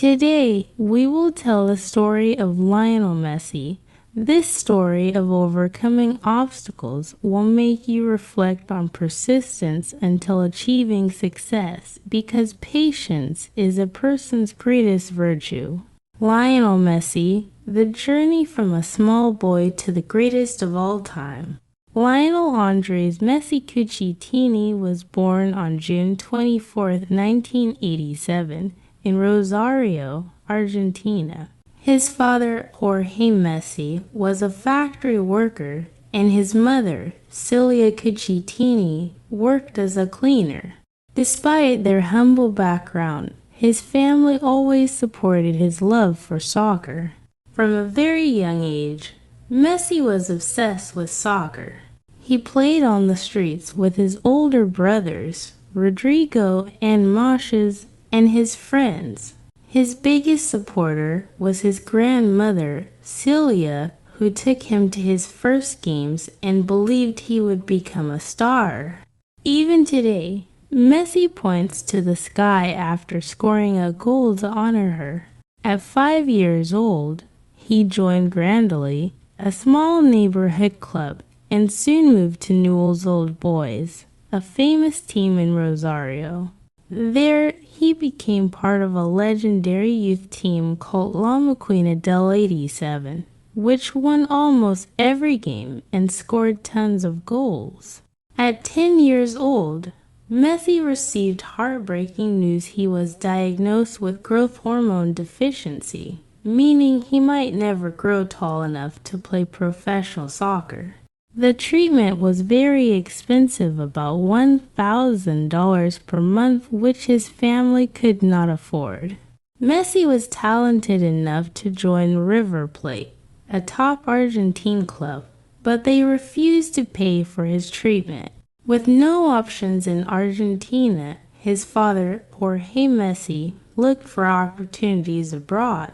Today, we will tell the story of Lionel Messi. This story of overcoming obstacles will make you reflect on persistence until achieving success, because patience is a person's greatest virtue. Lionel Messi, the journey from a small boy to the greatest of all time. Lionel Andres Messi Cucitini was born on June 24, 1987, in Rosario, Argentina. His father, Jorge Messi, was a factory worker, and his mother, Celia Cucitini, worked as a cleaner. Despite their humble background, his family always supported his love for soccer. From a very young age, Messi was obsessed with soccer. He played on the streets with his older brothers, Rodrigo and Moshes, and his friends. His biggest supporter was his grandmother, Celia, who took him to his first games and believed he would become a star. Even today, Messi points to the sky after scoring a goal to honor her. At 5 years old, he joined Grandoli, a small neighborhood club, and soon moved to Newell's Old Boys, a famous team in Rosario. There, he became part of a legendary youth team called La Maquina del 87, which won almost every game and scored tons of goals. At 10 years old, Messi received heartbreaking news he was diagnosed with growth hormone deficiency, meaning he might never grow tall enough to play professional soccer. The treatment was very expensive, about $1,000 per month, which his family could not afford. Messi was talented enough to join River Plate, a top Argentine club, but they refused to pay for his treatment. With no options in Argentina, his father, Jorge Messi, looked for opportunities abroad.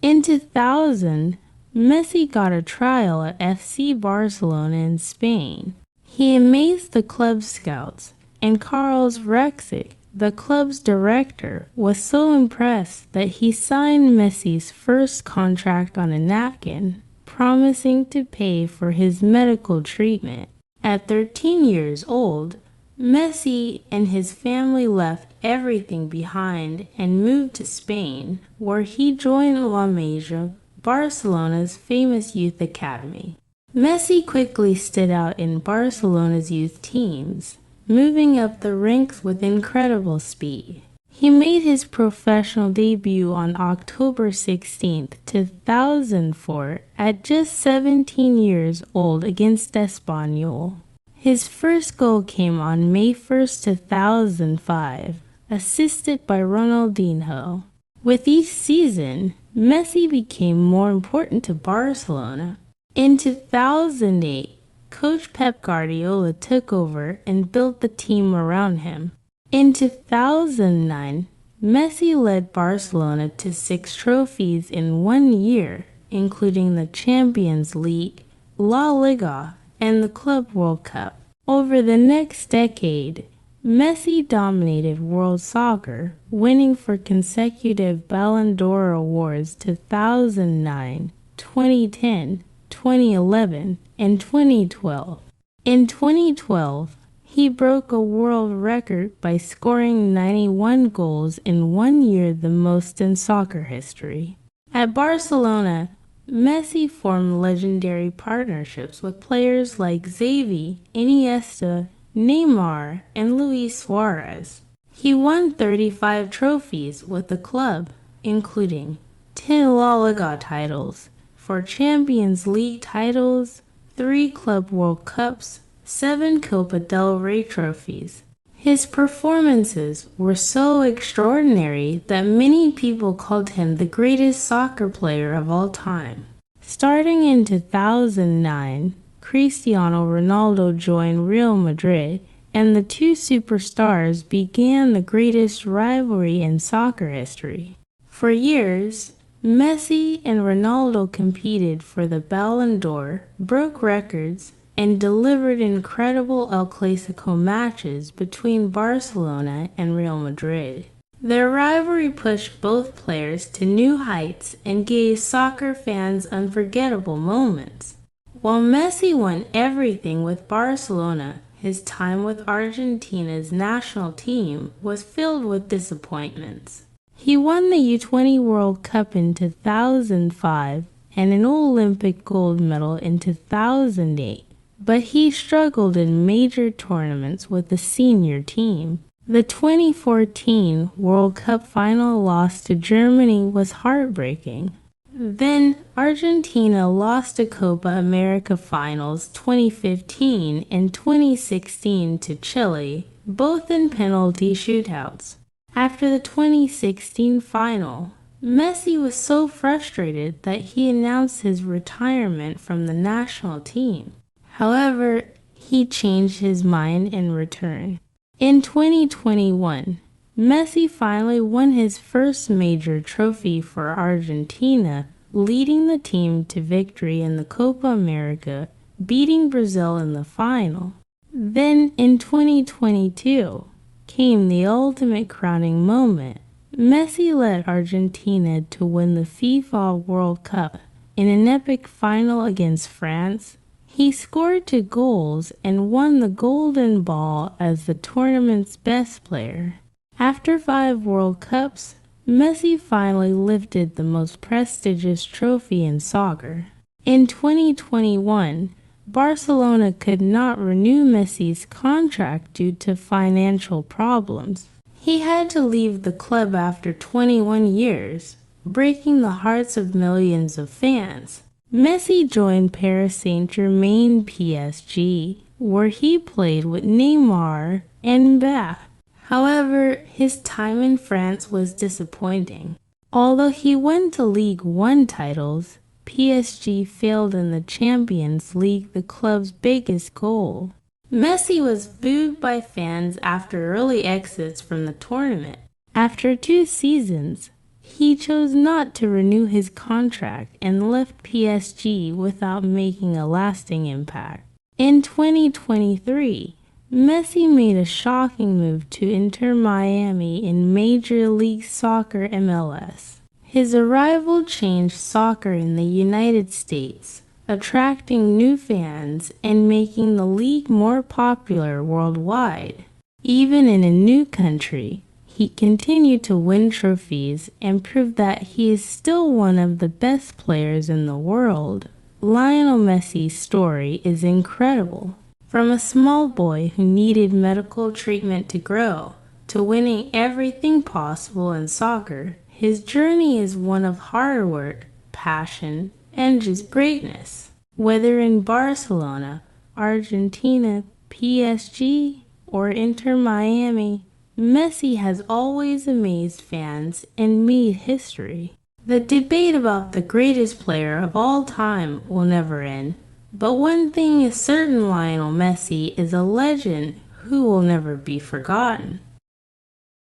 In 2000, Messi got a trial at FC Barcelona in Spain. He amazed the club scouts, and Carlos Rexic, the club's director, was so impressed that he signed Messi's first contract on a napkin, promising to pay for his medical treatment. At 13 years old, Messi and his family left everything behind and moved to Spain, where he joined La Masia, Barcelona's famous youth academy. Messi quickly stood out in Barcelona's youth teams, moving up the ranks with incredible speed. He made his professional debut on October 16, 2004, at just 17 years old against Espanyol. His first goal came on May 1, 2005, assisted by Ronaldinho. With each season, Messi became more important to Barcelona. In 2008, Coach Pep Guardiola took over and built the team around him. In 2009, Messi led Barcelona to 6 trophies in 1 year, including the Champions League, La Liga, and the Club World Cup. Over the next decade, Messi dominated world soccer, winning 4 consecutive Ballon d'Or awards: 2009, 2010, 2011, and 2012. In 2012, he broke a world record by scoring 91 goals in 1 year, the most in soccer history. At Barcelona, Messi formed legendary partnerships with players like Xavi, Iniesta, Neymar, and Luis Suarez. He won 35 trophies with the club, including 10 La Liga titles, 4 Champions League titles, 3 Club World Cups, 7 Copa del Rey trophies. His performances were so extraordinary that many people called him the greatest soccer player of all time. Starting in 2009, Cristiano Ronaldo joined Real Madrid, and the two superstars began the greatest rivalry in soccer history. For years, Messi and Ronaldo competed for the Ballon d'Or, broke records, and delivered incredible El Clasico matches between Barcelona and Real Madrid. Their rivalry pushed both players to new heights and gave soccer fans unforgettable moments. While Messi won everything with Barcelona, his time with Argentina's national team was filled with disappointments. He won the U20 World Cup in 2005 and an Olympic gold medal in 2008, but he struggled in major tournaments with the senior team. The 2014 World Cup final loss to Germany was heartbreaking. Then, Argentina lost the Copa America Finals 2015 and 2016 to Chile, both in penalty shootouts. After the 2016 final, Messi was so frustrated that he announced his retirement from the national team. However, he changed his mind and returned. In 2021, Messi finally won his first major trophy for Argentina, leading the team to victory in the Copa America, beating Brazil in the final. Then, in 2022, came the ultimate crowning moment. Messi led Argentina to win the FIFA World Cup in an epic final against France. He scored 2 goals and won the Golden Ball as the tournament's best player. After 5 World Cups, Messi finally lifted the most prestigious trophy in soccer. In 2021, Barcelona could not renew Messi's contract due to financial problems. He had to leave the club after 21 years, breaking the hearts of millions of fans. Messi joined Paris Saint-Germain PSG, where he played with Neymar and Mbappé. However, his time in France was disappointing. Although he went to Ligue 1 titles, PSG failed in the Champions League, the club's biggest goal. Messi was booed by fans after early exits from the tournament. After 2 seasons, he chose not to renew his contract and left PSG without making a lasting impact. In 2023, Messi made a shocking move to Inter Miami in Major League Soccer MLS. His arrival changed soccer in the United States, attracting new fans and making the league more popular worldwide. Even in a new country, he continued to win trophies and proved that he is still one of the best players in the world. Lionel Messi's story is incredible. From a small boy who needed medical treatment to grow, to winning everything possible in soccer, his journey is one of hard work, passion, and just greatness. Whether in Barcelona, Argentina, PSG, or Inter Miami, Messi has always amazed fans and made history. The debate about the greatest player of all time will never end, but one thing is certain: Lionel Messi is a legend who will never be forgotten.